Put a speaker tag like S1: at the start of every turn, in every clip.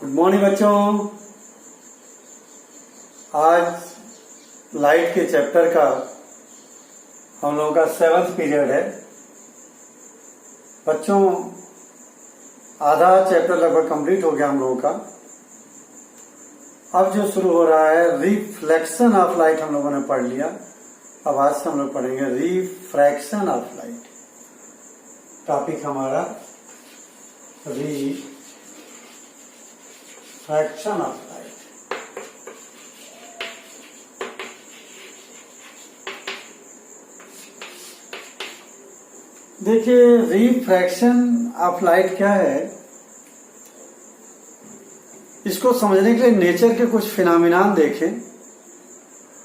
S1: Good morning बच्चों। आज light के चैप्टर का हम लोगों का 7th पीरियड है। बच्चों आधा चैप्टर लगभग कंप्लीट हो गया हम लोगों का। अब जो शुरू हो रहा है रिफ्लेक्शन ऑफ लाइट हम लोगों ने पढ़ लिया। अब आज से हम लोग पढ़ेंगे रिफ्रैक्शन ऑफ लाइट। टॉपिक हमारा रिफ्रैक्शन ऑफ लाइट। देखिए रिफ्रैक्शन ऑफ लाइट क्या है, इसको समझने के लिए नेचर के कुछ फिनोमिना देखें,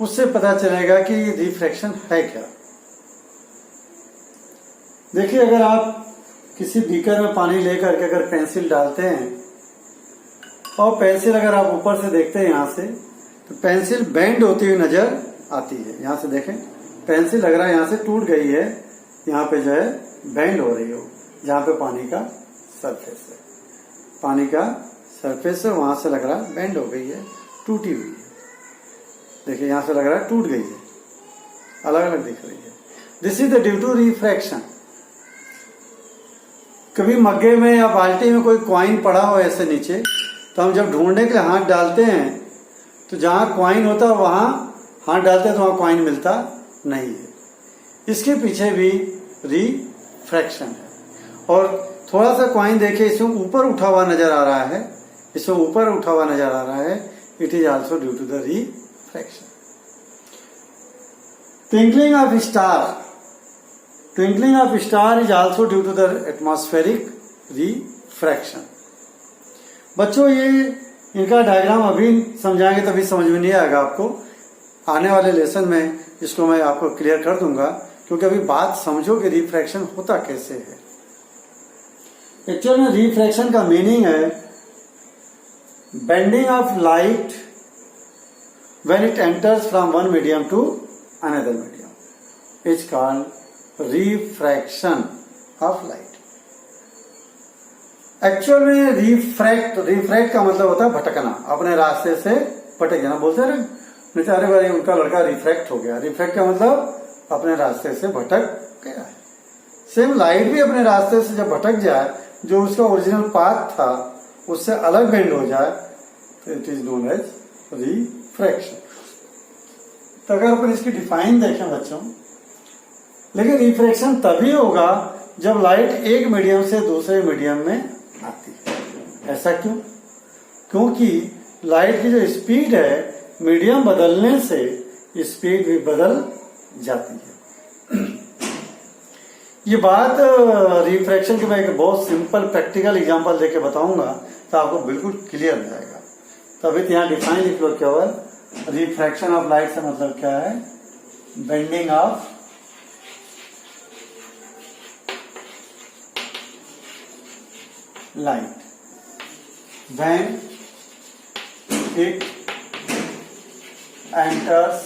S1: उससे पता चलेगा कि रिफ्रैक्शन है क्या। देखिए अगर आप किसी बीकर में पानी लेकर के अगर पेंसिल डालते हैं और पेंसिल अगर आप ऊपर से देखते हैं यहां से, तो पेंसिल बेंड होती हुई नजर आती है। यहां से देखें पेंसिल लग रहा है यहां से टूट गई है, यहां पे जो है बेंड हो रही हो, जहां पे पानी का सरफेस है, पानी का सरफेस है वहां से लग रहा है बेंड हो गई है, टूटी हुई है। देखिए यहां से लग रहा है टूट गई है, अलग अलग दिख रही है। This is the due to refraction. कभी मग्गे में या बाल्टी में कोई कॉइन पड़ा हो ऐसे नीचे, तो हम जब ढूंढने के लिए हाथ डालते हैं तो जहां कॉइन होता है वहां हाथ डालते हैं तो वहां कॉइन मिलता नहीं है। इसके पीछे भी रिफ्रैक्शन है। और थोड़ा सा कॉइन देखिए, इसमें ऊपर उठा हुआ नजर आ रहा है, इसमें ऊपर उठा हुआ नजर आ रहा है। It is also due to the refraction. Twinkling of star, twinkling of star is also due to the atmospheric refraction. बच्चों ये इनका डायग्राम अभी समझाएंगे तभी समझ में नहीं आएगा आपको, आने वाले लेसन में इसको मैं आपको क्लियर कर दूंगा, क्योंकि अभी बात समझो कि रिफ्रैक्शन होता कैसे है। एक्चुअल में रिफ्रैक्शन का मीनिंग है bending of light when it enters from one medium to another medium is called refraction of light. Actual में रिफ्रैक्ट का मतलब होता है भटकना, अपने रास्ते से भटक जाना। बोलते हैं नहीं अरे भाई उनका लड़का रिफ्रैक्ट हो गया। रिफ्रैक्ट का मतलब अपने रास्ते से भटक गया है। सेम लाइट भी अपने रास्ते से जब भटक जाए, जो उसका ओरिजिनल पाथ था उससे अलग बेंड हो जाए, तो it is known as refraction. तो अगर अपन इसकी डिफाइन देखें बच्चों, लेकिन रिफ्रैक्शन तभी होगा जब लाइट एक मीडियम से दूसरे मीडियम में आती है। ऐसा क्यों? क्योंकि लाइट की जो स्पीड है मीडियम बदलने से स्पीड भी बदल जाती है। ये बात रिफ्रैक्शन की मैं एक बहुत सिंपल प्रैक्टिकल एग्जांपल देके बताऊंगा तो आपको बिल्कुल क्लियर हो जाएगा। तभी तो यहाँ डिफाइन लिख लो केवल, रिफ्रैक्शन ऑफ लाइट से मतलब क्या है, bending of light when it enters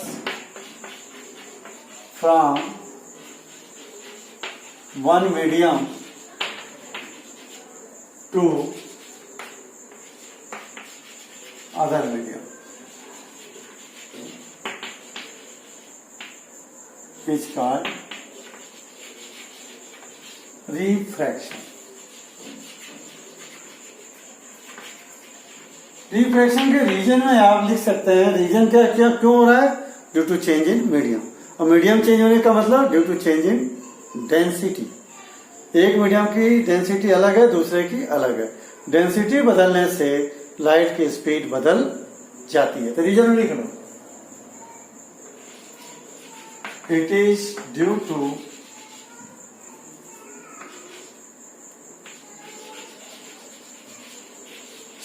S1: from one medium to other medium is called refraction। Refraction के रीजन में आप लिख सकते हैं, रीजन क्या क्या क्यों हो रहा है, due to change in medium. और मीडियम चेंज होने का मतलब due to change in density. एक मीडियम की डेंसिटी अलग है, दूसरे की अलग है। डेंसिटी बदलने से लाइट की स्पीड बदल जाती है। तो रीजन में लिख लो, it is due to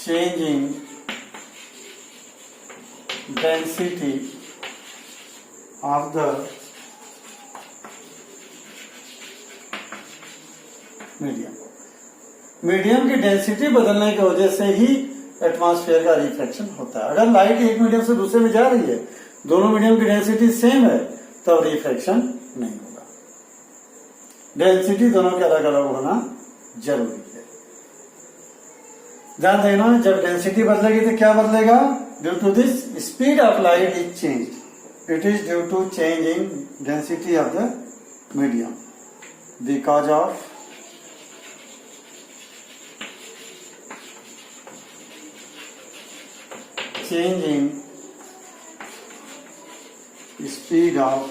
S1: change in density of the medium. Medium की डेंसिटी बदलने की वजह से ही एटमॉस्फेयर का रिफ्लेक्शन होता है। अगर लाइट एक मीडियम से दूसरे में जा रही है, दोनों मीडियम की डेंसिटी सेम है, तब रिफ्लेक्शन नहीं होगा। डेंसिटी दोनों के अलग अलग होना जरूरी है। ध्यान देना, जब डेंसिटी बदलेगी तो क्या बदलेगा? Due to this speed of light is change, it is due to change in density of the medium because of change in speed of.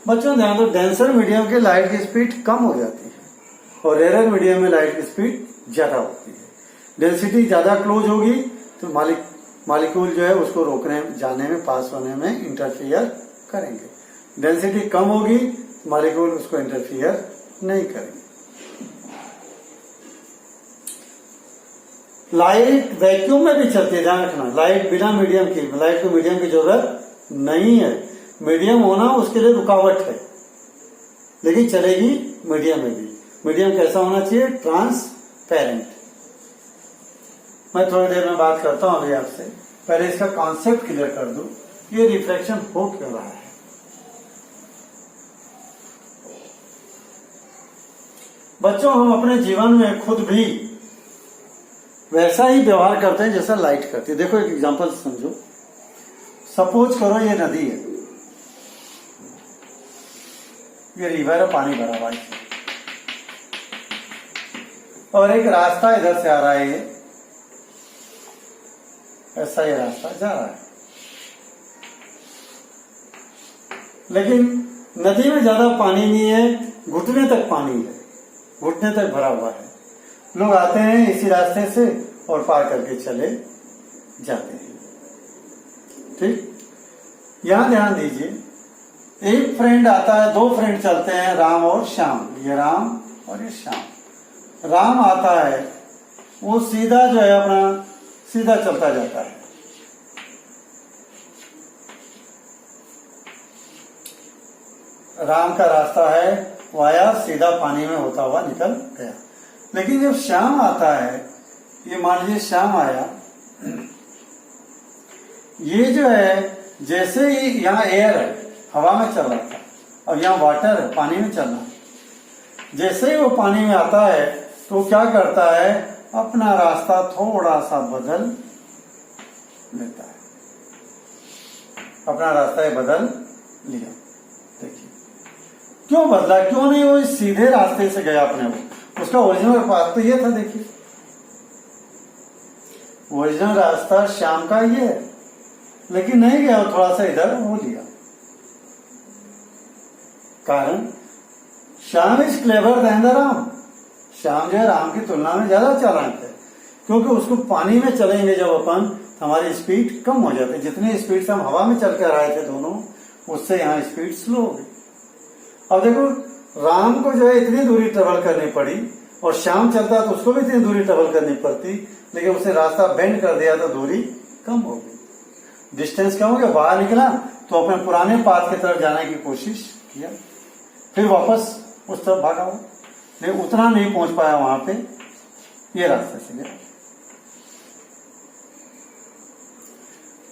S1: बच्चों ध्यान दो, डेंसर मीडियम के लाइट की स्पीड कम हो जाती है और रेयर मीडियम में लाइट की स्पीड ज्यादा होती है। डेंसिटी ज्यादा क्लोज होगी तो मालिक्यूल जो है उसको रोकने जाने में, पास होने में इंटरफियर करेंगे। डेंसिटी कम होगी मालिक्यूल उसको इंटरफियर नहीं करेंगे। लाइट वैक्यूम में भी चलती है, ध्यान रखना। लाइट बिना मीडियम की, लाइट को मीडियम की जरूरत नहीं है। मीडियम होना उसके लिए रुकावट है, लेकिन चलेगी मीडियम में भी। मीडियम कैसा होना चाहिए? ट्रांसपेरेंट। मैं थोड़ी देर में बात करता हूं अभी आपसे, पहले इसका कॉन्सेप्ट क्लियर कर दूं, ये रिफ्लेक्शन हो क्यों रहा है। बच्चों हम अपने जीवन में खुद भी वैसा ही व्यवहार करते हैं जैसा लाइट करती है। देखो एक एग्जांपल समझो, सपोज करो ये नदी है, ये रिवर है, पानी भरा हुआ है और एक रास्ता इधर से आ रहा है, ये ऐसा ये रास्ता जा रहा है, लेकिन नदी में ज्यादा पानी नहीं है, घुटने तक पानी है, घुटने तक भरा हुआ है। लोग आते हैं इसी रास्ते से और पार करके चले जाते हैं। ठीक, यहां ध्यान दीजिए, एक फ्रेंड आता है, दो फ्रेंड चलते हैं, राम और श्याम, ये राम और ये श्याम। राम आता है, वो सीधा जो है अपना सीधा चलता जाता है, राम का रास्ता है वाया सीधा पानी में होता हुआ निकल गया। लेकिन जब श्याम आता है, ये मान लीजिए श्याम आया, ये जो है जैसे ही यहाँ एयर है, हवा में चल रहा था, और यहाँ वाटर है, पानी में चलना, जैसे ही वो पानी में आता है तो क्या करता है, अपना रास्ता थोड़ा सा बदल लेता है, अपना रास्ता ये बदल लिया। देखिए क्यों बदला, क्यों नहीं वो सीधे रास्ते से गया अपने वो, उसका ओरिजिनल पाथ तो ये था। देखिए ओरिजिनल रास्ता श्याम का ये है, लेकिन नहीं गया, थोड़ा सा इधर हो लिया। कारण Shyam is clever than the Ram, Shyam जो है राम की तुलना में ज्यादा चालाक है, क्योंकि उसको पानी में चलेंगे जब अपन, हमारी स्पीड कम हो जाती है। जितनी स्पीड से हम हवा में चल कर आए थे दोनों, उससे यहाँ स्पीड स्लो हो गई। अब देखो राम को जो है इतनी दूरी ट्रेवल करनी पड़ी, और श्याम चलता तो उसको भी इतनी दूरी ट्रेवल करनी पड़ती, लेकिन उसने रास्ता बेंड कर दिया तो दूरी कम हो गई, डिस्टेंस कम हो गया। बाहर निकला तो अपने पुराने पाथ की तरफ जाने की कोशिश किया, फिर वापस उस तरफ भागा हुआ, लेकिन उतना नहीं पहुंच पाया वहां पे, ये रास्ते से गया।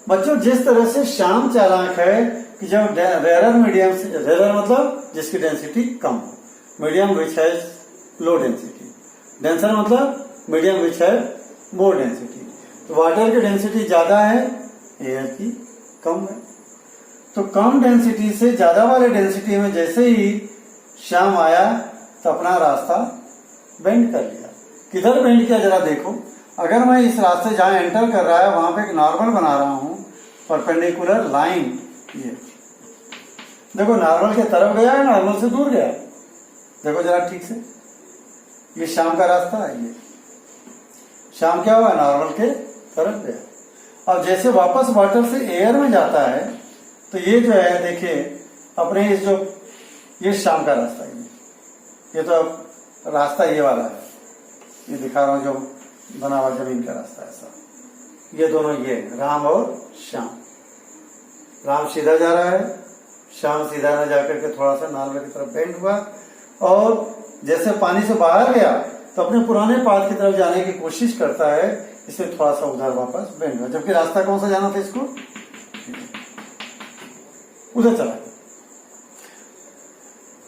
S1: बच्चों जिस तरह से श्याम चालाक है कि जब रेयर मीडियम से, रेयर मतलब जिसकी डेंसिटी कम, medium which has low density, denser मतलब medium which has more density. तो वाटर की डेंसिटी ज्यादा है, एयर की कम है, तो कम डेंसिटी से ज्यादा वाले डेंसिटी में जैसे ही श्याम आया तो अपना रास्ता बेंड कर लिया। किधर बेंड किया जरा देखो, अगर मैं इस रास्ते जहां एंटर कर रहा है वहां पे एक नॉर्मल बना रहा हूं, परपेंडिकुलर लाइन, ये देखो नॉर्मल के तरफ गया है, नॉर्मल से दूर गया, देखो जरा ठीक से, ये श्याम का रास्ता है, ये श्याम क्या हुआ, नॉर्मल के तरफ गया। अब जैसे वापस वाटर से एयर में जाता है तो ये जो है देखिए अपने इस जो ये श्याम का रास्ता है, ये तो अब रास्ता ये वाला है, ये दिखा रहा हूं जो बना हुआ जमीन का रास्ता है ऐसा, ये दोनों ये राम और श्याम। राम सीधा जा रहा है, श्याम सीधा न जाकर के थोड़ा सा नॉर्मल की तरफ बेंड हुआ, और जैसे पानी से बाहर गया तो अपने पुराने पाथ की तरफ जाने की कोशिश करता है, इसमें थोड़ा सा उधर वापस बेंड हुआ, जबकि रास्ता कौन सा जाना था इसको, उधर चला गया।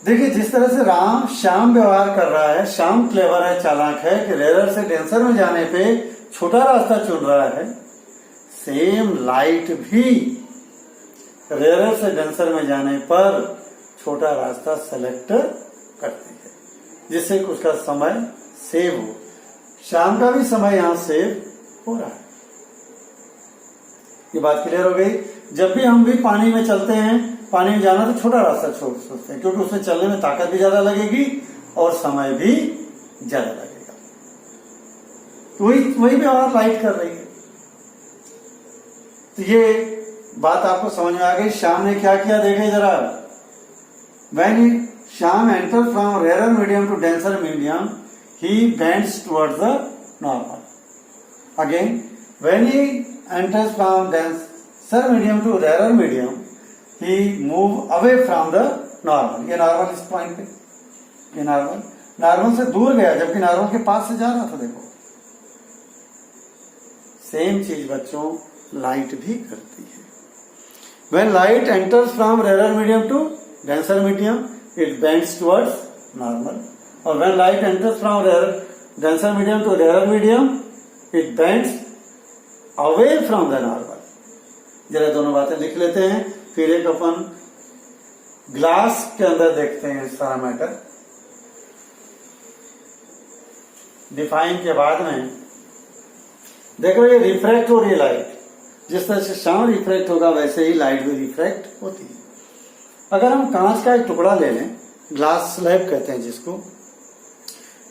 S1: देखिए जिस तरह से श्याम व्यवहार कर रहा है, श्याम क्लेवर है, चालाक है कि रेयर से डेंसर में जाने पे छोटा रास्ता चुन रहा है, सेम लाइट भी रेयर से डेंसर में जाने पर छोटा रास्ता सेलेक्ट करती है, जिससे उसका समय सेव हो। श्याम का भी समय यहां सेव हो रहा है। ये बात क्लियर हो गई। जब भी हम भी पानी में चलते हैं, पानी में जाना तो छोटा रास्ता छोड़ सकते हैं, क्योंकि उसमें चलने में ताकत भी ज्यादा लगेगी और समय भी ज्यादा लगेगा। तो वही व्यवहार लाइट कर रही है। तो ये बात आपको समझ में आ गई। श्याम ने क्या किया देखे जरा। When Shyam enter from rare medium to denser medium, he bends towards the normal. Again, when he enters from denser medium to rarer medium, he move away from the normal. ये नॉर्मल इस पॉइंट पे, ये normal से दूर गया, जबकि normal के पास से जा रहा था। देखो सेम चीज बच्चों लाइट भी करती है। When light enters from rarer medium to denser medium, it bends towards normal. और when light enters from denser medium to rarer medium, it bends away from the normal. जरा दोनों बातें लिख लेते हैं, फिर एक अपन ग्लास के अंदर देखते हैं सारा मैटर। डिफाइन के बाद में देखो ये रिफ्रैक्ट हो रही है लाइट। जिस तरह से साउंड रिफ्रैक्ट होगा वैसे ही लाइट भी रिफ्रैक्ट होती है। अगर हम कांच का एक टुकड़ा ले लें, ग्लास स्लैब कहते हैं जिसको,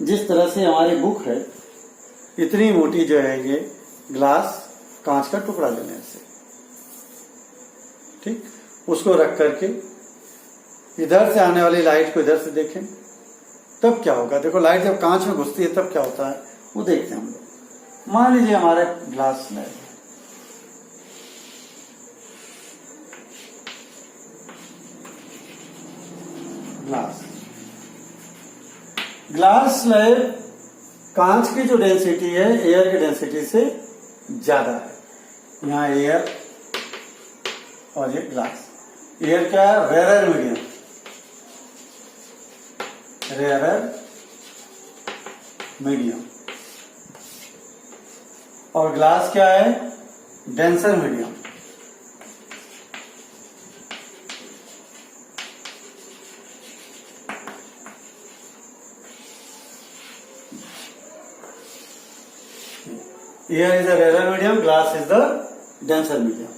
S1: जिस तरह से हमारी बुक है, इतनी मोटी जो है ये ग्लास कांच का टुकड़ा लेने से, ठीक, उसको रख करके इधर से आने वाली लाइट को इधर से देखें, तब क्या होगा। देखो लाइट जब कांच में घुसती है तब क्या होता है वो देखते हैं हम लोग। मान लीजिए हमारे ग्लास स्लैब है, ग्लास स्लैब कांच की जो डेंसिटी है एयर की डेंसिटी से ज्यादा है। यहां एयर और ये ग्लास, एयर क्या है, रेयर मीडियम, रेयर मीडियम, और ग्लास क्या है, denser medium. Air is the rarer medium, glass is the denser medium.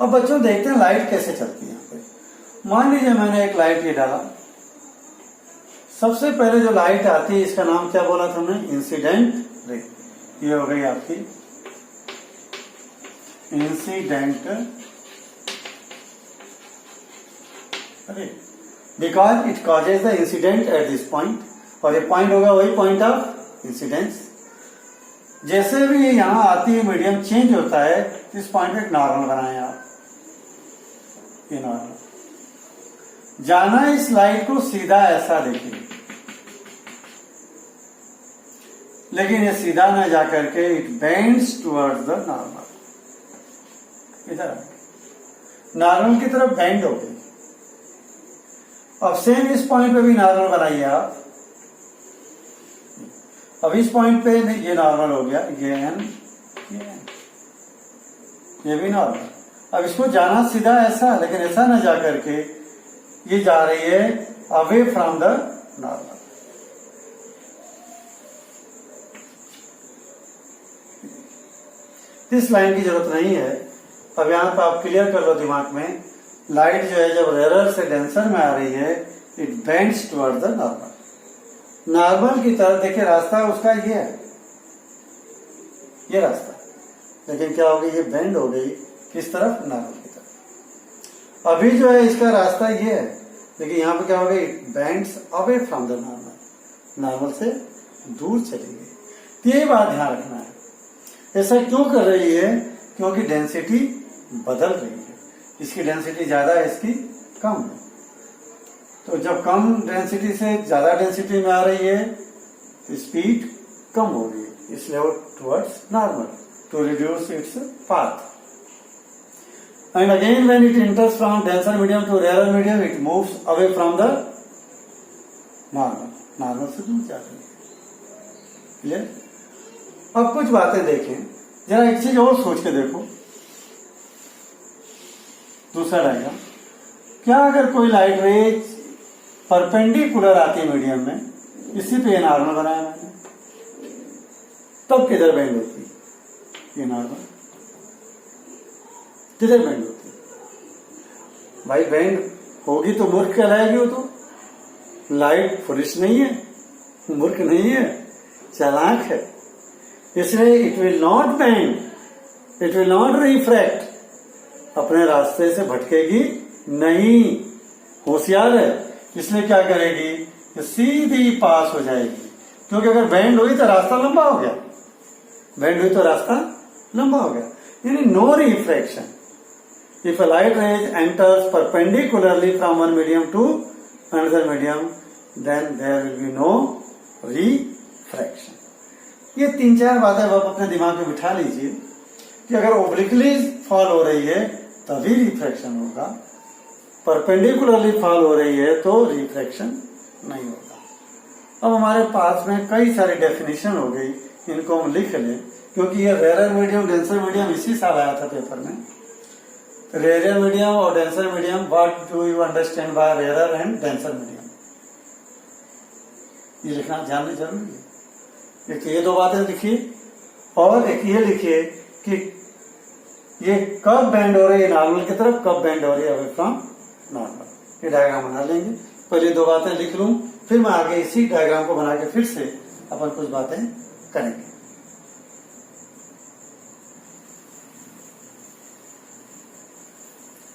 S1: अब बच्चों देखते हैं लाइट कैसे चलती है यहाँ पे। मान लीजिए मैंने एक लाइट ये डाला, सबसे पहले जो लाइट आती है इसका नाम क्या बोला था हमने, इंसिडेंट रे। ये हो गई आपकी incident ray, because it causes the incident at this point, और ये पॉइंट होगा वही पॉइंट ऑफ इंसिडेंस। जैसे भी ये यहां आती है मीडियम चेंज होता है, इस पॉइंट पे एक नॉर्मल बनाए आप, ये नॉर्मल जाना इस लाइट को सीधा ऐसा देखिए, लेकिन ये सीधा ना जाकर के it bends towards the normal, इधर नॉर्मल की तरफ बेंड हो गई। अब सेम इस पॉइंट पे भी नॉर्मल बनाइए आप। अब इस पॉइंट पे ये नॉर्मल हो गया, ये भी नॉर्मल। अब इसको जाना सीधा ऐसा, लेकिन ऐसा ना जा करके ये जा रही है अवे फ्रॉम द नॉर्मल। इस लाइन की जरूरत नहीं है। अब यहां पर आप क्लियर कर लो दिमाग में, लाइट जो है जब रेयर से डेंसर में आ रही है, it bends towards the normal. Normal की तरफ देखिए, रास्ता उसका ये है, ये रास्ता, लेकिन क्या हो गई, ये बेंड हो गई किस तरफ, नॉर्मल की तरफ। अभी जो है इसका रास्ता ये है, लेकिन यहां पे क्या हो गई, it bends away from the normal, normal से दूर चली गई। ये बात ध्यान रखना है। ऐसा क्यों कर रही है, क्योंकि डेंसिटी बदल रही है, इसकी डेंसिटी ज्यादा है, इसकी कम है। तो जब कम डेंसिटी से ज्यादा डेंसिटी में आ रही है तो स्पीड कम हो रही है, इसलिए वो towards normal to reduce its path. And again when it enters from denser medium to rare medium, it moves away from the normal से दूर जा रही है। क्लियर? अब कुछ बातें देखें, जरा एक चीज और सोच के देखो। दूसरा डायग्राम, क्या अगर कोई लाइट रेज परपेंडिकुलर आती है मीडियम में, इसी पे ये नॉर्मल बनाया मैंने, तब किधर बेंड होती है? ये नॉर्मल किधर बेंड होती है? भाई बेंड होगी तो मूर्ख कहलाएगी। वो तो लाइट फुलिश नहीं है, मूर्ख नहीं है, चालाक है। इसलिए it will not bend, it will not refract, अपने रास्ते से भटकेगी नहीं, होशियार है। इसलिए क्या करेगी? सीधी पास हो जाएगी, क्योंकि अगर बेंड हुई तो रास्ता लंबा हो गया, बेंड हुई तो रास्ता लंबा हो गया। यानी no refraction. If a light rays enters perpendicularly from one medium to another medium, then there will be no refraction. ये 3-4 बातें आप अपने दिमाग में बिठा लीजिए कि अगर ओब्लिकली फॉल हो रही है तभी रिफ्रैक्शन होगा, परपेंडिकुलरली फॉल हो रही है तो रिफ्रैक्शन नहीं होगा। अब हमारे पास में कई सारी डेफिनेशन हो गई, इनको हम लिख लें, क्योंकि ये रेयर मीडियम डेंसर मीडियम इसी साल आया था पेपर में। रेयर मीडियम और denser medium, what do you understand by rare and denser medium, ये लिखना जानना जरूरी है। एक तो ये 2 बातें लिखिए, और एक ये लिखिए कि ये कब बेंड हो रही है नॉर्मल की तरफ, कब बेंड हो रही है अवे फ्रॉम नॉर्मल। ये डायग्राम बना लेंगे। पहले 2 बातें लिख लूं, फिर मैं आगे इसी डायग्राम को बना के फिर से अपन कुछ बातें करेंगे।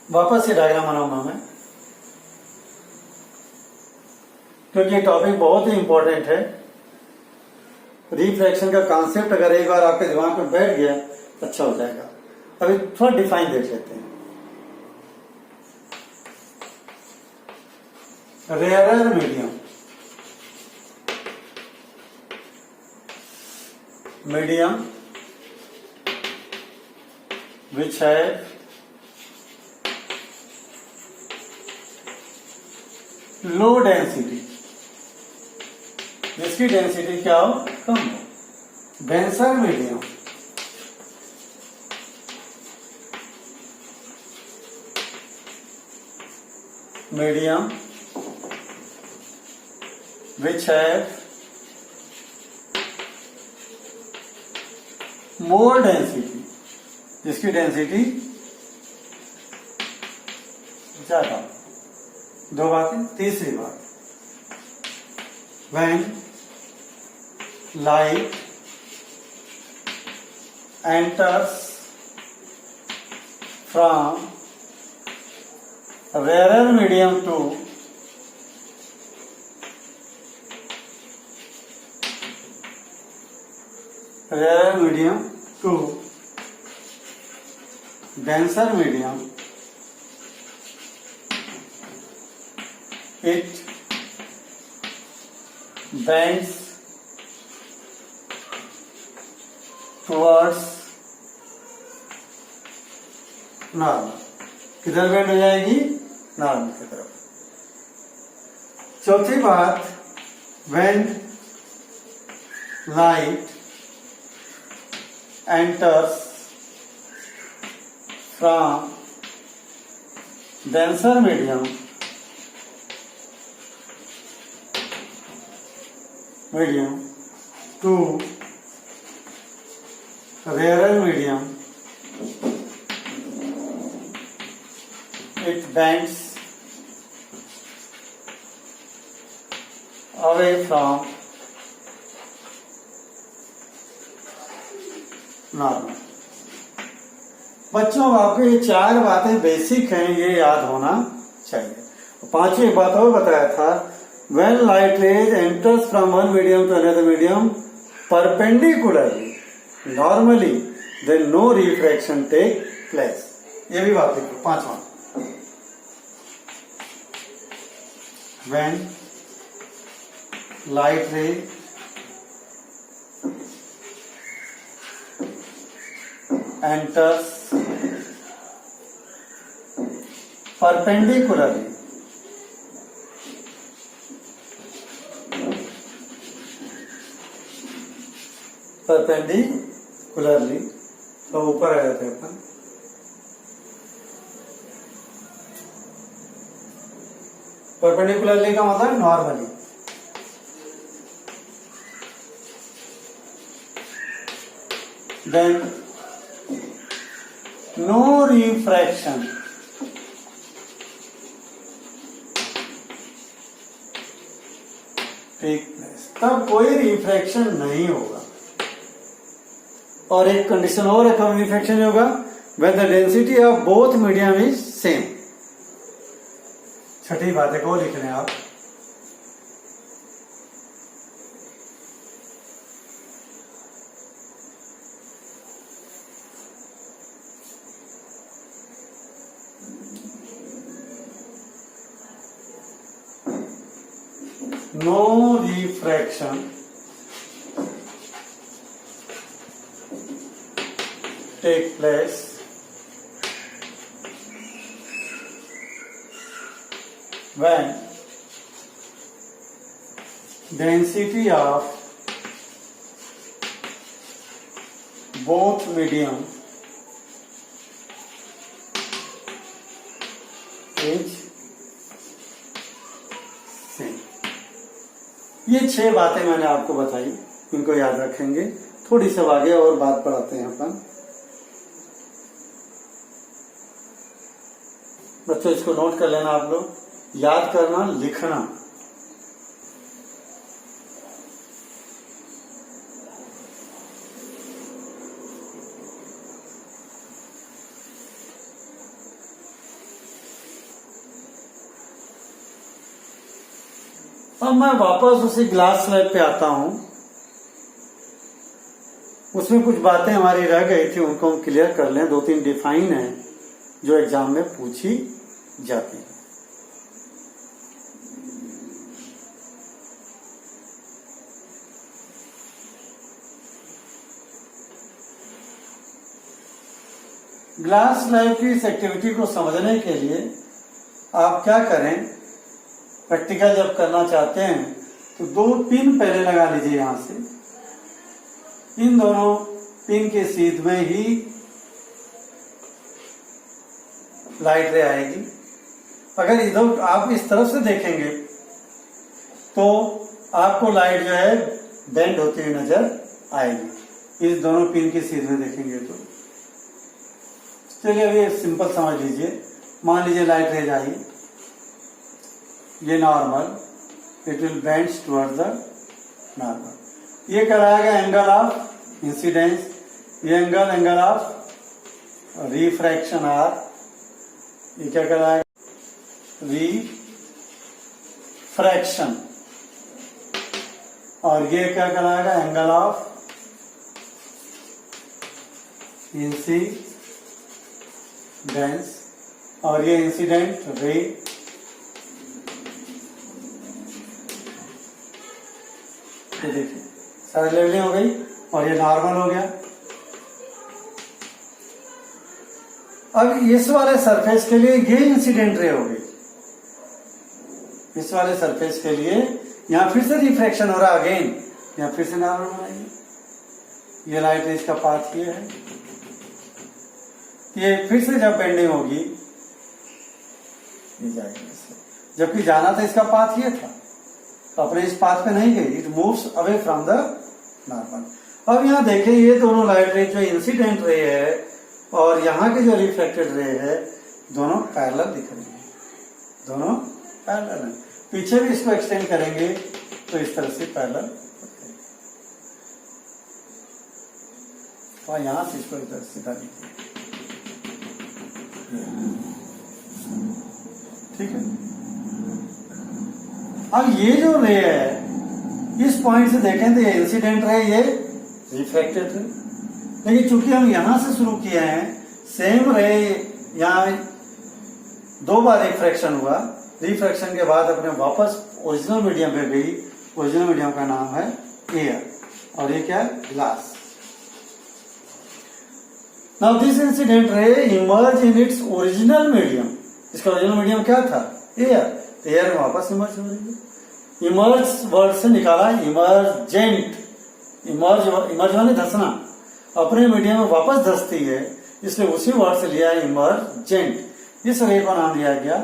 S1: वापस ये डायग्राम बनाऊंगा मैं, क्योंकि ये टॉपिक बहुत ही इंपॉर्टेंट है। रिफ्रैक्शन का कॉन्सेप्ट अगर एक बार आपके दिमाग में बैठ गया तो अच्छा हो जाएगा। अभी थोड़ा डिफाइन देख लेते हैं। रेयर मीडियम, मीडियम विच है लो डेंसिटी, जिसकी डेंसिटी क्या हो? कम हो। Denser medium, medium which have more density, जिसकी डेंसिटी ज्यादा। 2 बातें। तीसरी बात, when light enters from rarer medium to rarer medium to denser medium, it bends towards normal. किधर बेंड हो जाएगी? नॉर्मल की तरफ। चौथी बात, when light enters from denser medium to rarer medium, it bends away from normal. बच्चों, आपको ये 4 बातें बेसिक हैं, ये याद होना चाहिए। 5वीं बात और बताया था, when light rays enters from one medium to another medium perpendicularly normally then no refraction take place। ये भी बात लिखो। 5वां, when light ray enters perpendicularly perpendicularly, तो ऊपर आ जाते हैं अपन। परपेंडिकुलरली का मतलब normally. Then no refraction, take place, तब कोई रिफ्रैक्शन नहीं होगा। और एक कंडीशन और है कब रिफ्रैक्शन नहीं होगा, when the density of both medium is same. छठी बात है को लिख लें आप। No refraction take place when density of both medium is same। ये 6 बातें मैंने आपको बताई, इनको याद रखेंगे। थोड़ी सी आगे और बात पढ़ाते हैं अपन। बच्चों इसको नोट कर लेना आप लोग, याद करना, लिखना। अब मैं वापस उसी ग्लास स्लैब पे आता हूं। उसमें कुछ बातें हमारी रह गई थी, उनको हम क्लियर कर लें। 2-3 डिफाइन है जो एग्जाम में पूछी जाती है। ग्लास स्लैब की इस एक्टिविटी को समझने के लिए आप क्या करें, प्रैक्टिकल जब करना चाहते हैं तो 2 पिन पहले लगा लीजिए। यहां से इन दोनों पिन के सीध में ही लाइट रे आएगी। अगर इधर आप इस तरफ से देखेंगे तो आपको लाइट जो है बेंड होती हुई नजर आएगी। इस दोनों पिन के सीध में देखेंगे तो चलिए अभी सिंपल समझ लीजिए। मान लीजिए लाइट रेज आई, ये normal, it will bends toward the normal. ये कराएगा एंगल ऑफ इंसिडेंस, ये एंगल ऑफ रिफ्रैक्शन आर। ये क्या कराएगा, रिफ्रैक्शन। और ये क्या कराएगा, एंगल ऑफ इंसिडेंस। और ये इंसिडेंट रे। ये देखिए सारी लेवलिंग हो गई और ये नॉर्मल हो गया। अब इस वाले सरफेस के लिए ये इंसिडेंट रे हो गई। इस वाले सरफेस के लिए यहां फिर से रिफ्रैक्शन हो रहा, अगेन यहां फिर से नॉर्मल बनाएंगे। ये लाइट रेज का पाथ ये है। ये फिर से जब बेंडिंग होगी ये जाएगी इससे, जबकि जाना था इसका पाथ ये था, तो अपने इस पाथ पे नहीं गई, it moves away from the normal. अब यहाँ देखिए ये दोनों लाइट रे जो इंसिडेंट रे है और यहाँ की जो रिफ्लेक्टेड रे है, दोनों पैरेलल दिख रही है, दोनों पैरेलल है। पीछे भी इसको एक्सटेंड करेंगे तो इस तरह से पैरेलल, और यहां से इसको इधर सीधा दीजिए, ठीक है। अब ये जो रे है इस पॉइंट से देखें तो ये इंसिडेंट रे, ये रिफ्लेक्टेड रे। लेकिन चूंकि हम यहां से शुरू किए हैं, सेम रे यहां 2 बार रिफ्रैक्शन हुआ, रिफ्रैक्शन के बाद अपने वापस ओरिजिनल मीडियम पे गई। ओरिजिनल मीडियम का नाम है एयर और ये क्या है, glass. Now this incident ray emerge in its original medium. इसका ओरिजिनल मीडियम क्या था, एयर। एयर में वापस इमर्ज हो रही है। इमर्ज वर्ड से निकाला इमर्जेंट, इमर्ज माने धंसना, अपने मीडियम में वापस धंसती है, इसलिए उसी वर्ड से लिया है इमर्जेंट। इस रे का नाम दिया गया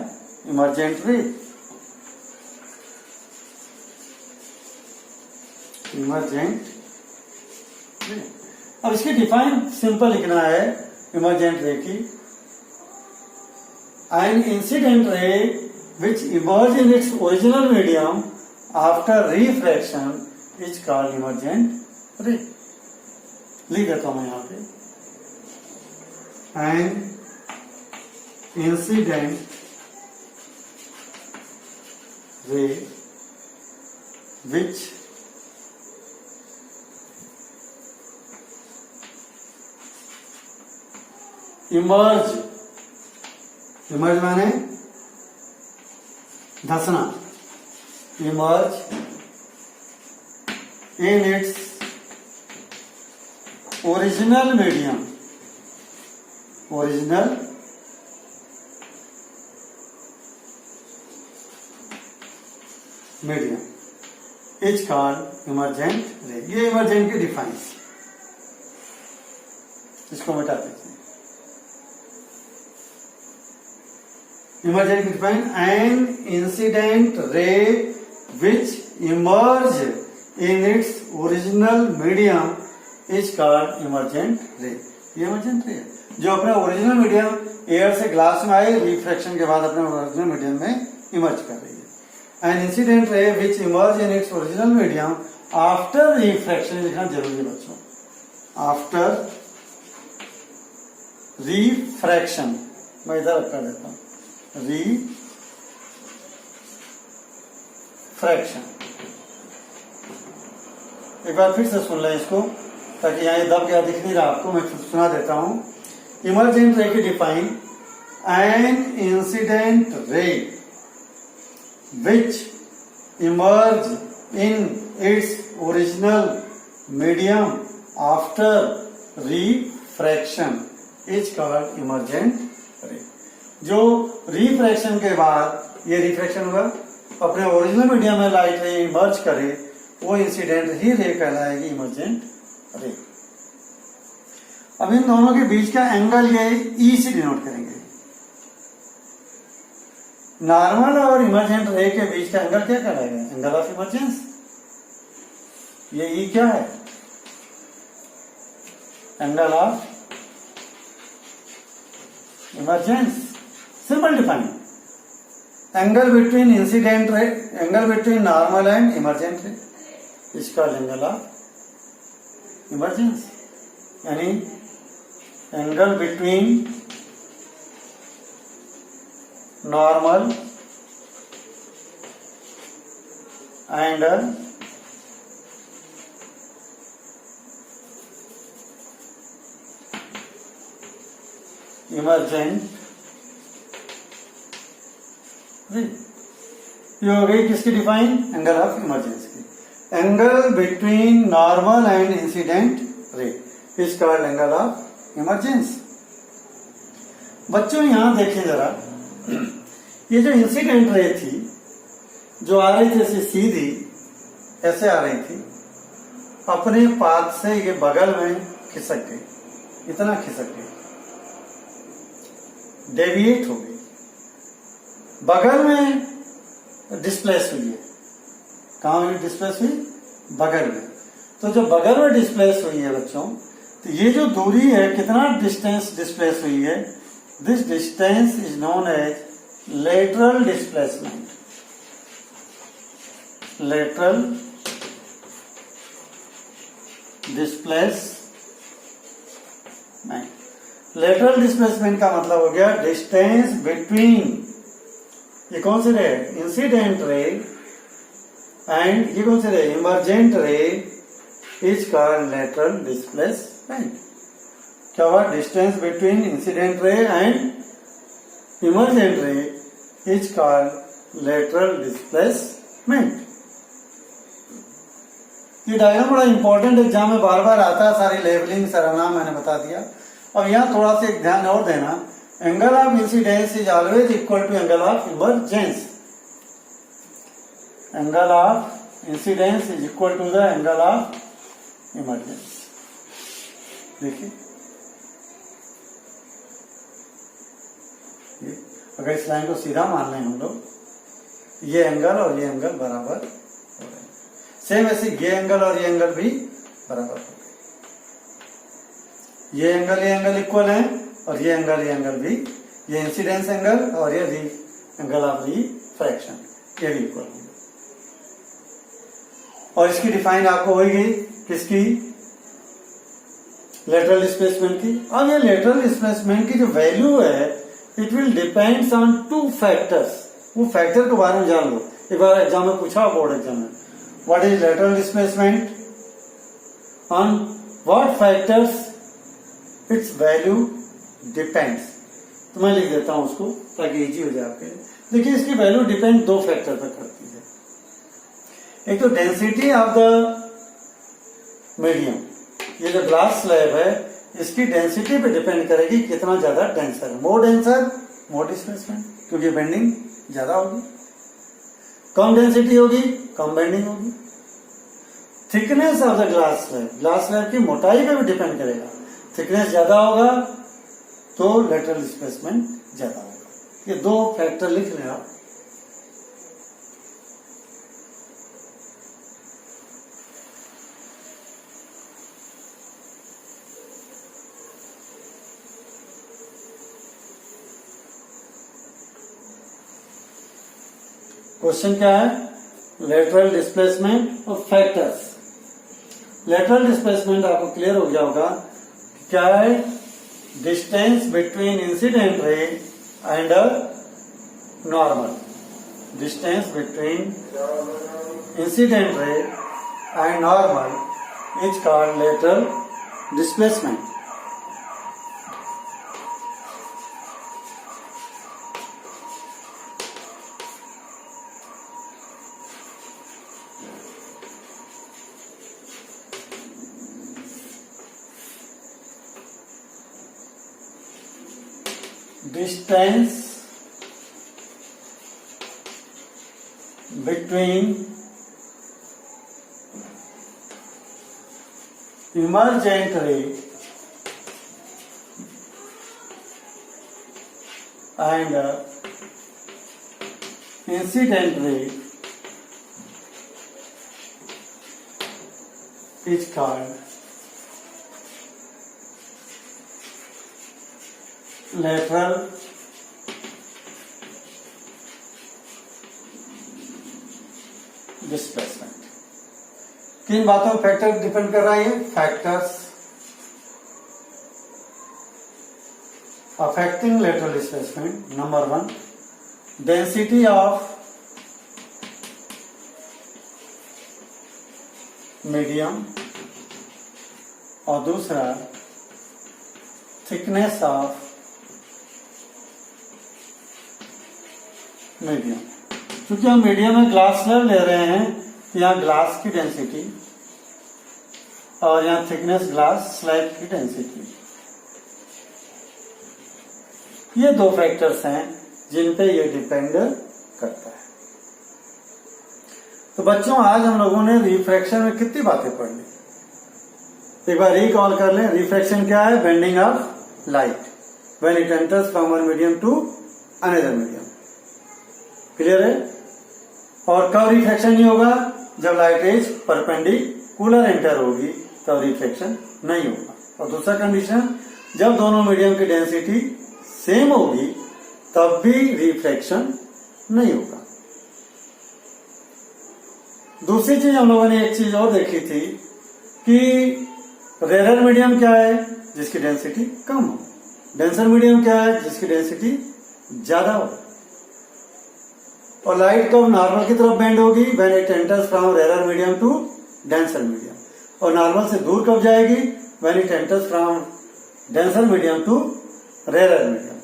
S1: इमर्जेंट रे। इमर्जेंट रे। अब इसकी डिफाइन सिंपल लिखना है इमर्जेंट रे की। An incident ray which emerge in its original medium after refraction is called emergent रे। लिख देता हूं यहां पे, an incident ray which emerge माने धंसना, emerge in its original medium, original medium is called emergent ray. ये इमर्जेंट की डिफाइंस, इसको मिटा दीजिए। इमर्जेंट की define, an incident ray which emerge in its original medium is called emergent ray. ये emergent रे है जो अपने ओरिजिनल मीडियम एयर से ग्लास में आए, रिफ्रैक्शन के बाद अपने ओरिजिनल मीडियम में इमर्ज कर रही है। An incident ray which emerge in its original medium after refraction, लिखना जरूरी है बच्चों, आफ्टर रिफ्रैक्शन। मैं इधर कर देता हूं, रिफ्रैक्शन। एक बार फिर से सुन लें इसको, ताकि यहां दब गया दिख नहीं रहा आपको, मैं सुना देता हूं। इमर्जेंट रे की define, an incident ray which emerge in its original medium after refraction is called emergent रे। जो रिफ्रैक्शन के बाद ये रिफ्रैक्शन हुआ, अपने ओरिजिनल मीडियम में लाइट रे इमर्ज करे, वो इंसिडेंट ही रे कहलाएगी इमर्जेंट रे। अब इन दोनों के बीच का एंगल ये ई से डिनोट करेंगे। नॉर्मल और इमर्जेंट रे के बीच का एंगल क्या कहलाएगा? Angle of emergence. ये ई क्या है? Angle of emergence. Simple define. Angle between incident ray, angle between normal and emergent ray is called angle of emergence. यानी angle between normal and emergent रे। ये हो गई किसकी डिफाइन? एंगल ऑफ इमर्जेंस की। Angle between normal and incident ray is called angle of emergence. बच्चों यहां देखें जरा, ये जो इंसिडेंट रे थी, जो आ रही थी ऐसी सीधी, ऐसे आ रही थी, अपने पाथ से ये बगल में खिसक गई, इतना खिसक गई, डेविएट हो गई, बगल में डिस्प्लेस हुई है। कहां हुई डिस्प्लेस हुई? बगल में। तो जो बगल में डिस्प्लेस हुई है बच्चों, तो ये जो दूरी है, कितना डिस्टेंस डिस्प्लेस हुई है, this distance is known as lateral displacement. Lateral displacement. Lateral displacement का मतलब हो गया डिस्टेंस बिटवीन, ये कौन से रे? इंसिडेंट रे एंड ये कौन से रे? Emergent ray is called lateral displacement. क्या हुआ? Distance between incident ray and emergent ray is called lateral displacement. ये डायग्राम बड़ा इंपॉर्टेंट एग्जाम में बार बार आता है, सारी लेबलिंग सरनाम मैंने बता दिया। अब यहां थोड़ा सा एक ध्यान और देना, angle of incidence is always equal to angle of emergence. Angle of incidence is equal to the angle of emergence. देखिए अगर इस लाइन को सीधा मान लें हम लोग, ये एंगल और ये एंगल बराबर हो रहे हैं, सेम ऐसे ये एंगल और ये एंगल भी बराबर हो गए, ये एंगल इक्वल है और ये एंगल भी, ये इंसिडेंस एंगल और ये एंगल ऑफ रिफ्रैक्शन ये भी इक्वल होंगे। और इसकी डिफाइन आपको होगी किसकी, लेटरल डिस्प्लेसमेंट की। अब ये लेटरल डिस्प्लेसमेंट की जो वैल्यू है it will depends on 2 factors. वो फैक्टर के बारे में जान लो, एक बार एग्जाम में पूछा, बोर्ड एग्जाम में, what is lateral displacement, on what factors it's value depends. तो मैं लिख देता हूं उसको ताकि इजी हो जाए आपके लिए। देखिए इसकी वैल्यू डिपेंड 2 फैक्टर पर करती है। एक तो डेंसिटी ऑफ द मीडियम, ये जो ग्लास स्लैब है इसकी डेंसिटी पे डिपेंड करेगी कितना ज्यादा डेंसर है। मोर डेंसर मोर डिस्प्लेसमेंट, क्योंकि बेंडिंग ज्यादा होगी। कम डेंसिटी होगी कम बेंडिंग होगी। Thickness of the glass slab की मोटाई पे भी डिपेंड करेगा। थिकनेस ज्यादा होगा तो लेटरल डिस्प्लेसमेंट ज्यादा होगा। ये 2 फैक्टर लिख लें आप। क्वेश्चन क्या है, लेटरल डिस्प्लेसमेंट और फैक्टर्स। लेटरल डिस्प्लेसमेंट आपको क्लियर हो गया होगा क्या है, distance between incident ray and normal. Distance between incident ray and normal is called lateral displacement. Distance between emergent ray and incident ray is called lateral displacement. किन बातों पर factor depend कर रहा है, factors affecting lateral displacement. Number 1 density of medium और दूसरा thickness of medium. क्योंकि हम मीडियम में ग्लास स्लैब ले रहे हैं तो यहाँ ग्लास की डेंसिटी और यहाँ थिकनेस ग्लास स्लैब की डेंसिटी, ये 2 फैक्टर्स हैं जिन पे ये डिपेंड करता है। तो बच्चों आज हम लोगों ने रिफ्रैक्शन में कितनी बातें पढ़ ली, एक बार रिकॉल कर लें। रिफ्रैक्शन क्या है, bending of light when it enters from one medium to another medium. Clear है। और कब रिफ्रैक्शन नहीं होगा, जब लाइट एज परपेंडिकुलर एंटर होगी तब रिफ्रैक्शन नहीं होगा। और दूसरा कंडीशन, जब दोनों मीडियम की डेंसिटी सेम होगी तब भी रिफ्रैक्शन नहीं होगा। दूसरी चीज हम लोगों ने एक चीज और देखी थी कि रेयर मीडियम क्या है, जिसकी डेंसिटी कम हो। डेंसर मीडियम क्या है, जिसकी डेंसिटी ज्यादा हो। और लाइट कब नॉर्मल की तरफ बेंड होगी, when it enters from rare medium to denser medium. और नॉर्मल से दूर कब जाएगी, when it enters from denser medium to rare medium.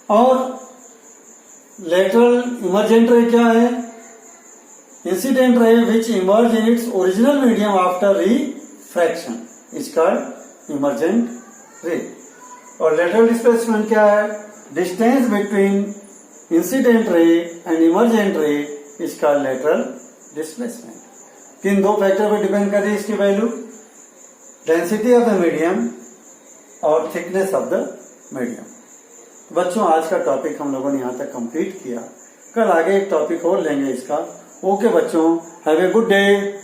S1: और लेटरल इमर्जेंट रे क्या है, incident ray which emerge in its original medium after refraction is called emergent ray. और lateral displacement क्या है, distance between incident ray and emergent ray is called lateral displacement. किन दो factor पर depend कर रही है इसकी value? Density of the medium और थिकनेस ऑफ द मीडियम। बच्चों, आज का टॉपिक हम लोगों ने यहाँ तक कंप्लीट किया। कल आगे एक टॉपिक और लेंगे इसका। ओके बच्चों, हैव ए गुड डे।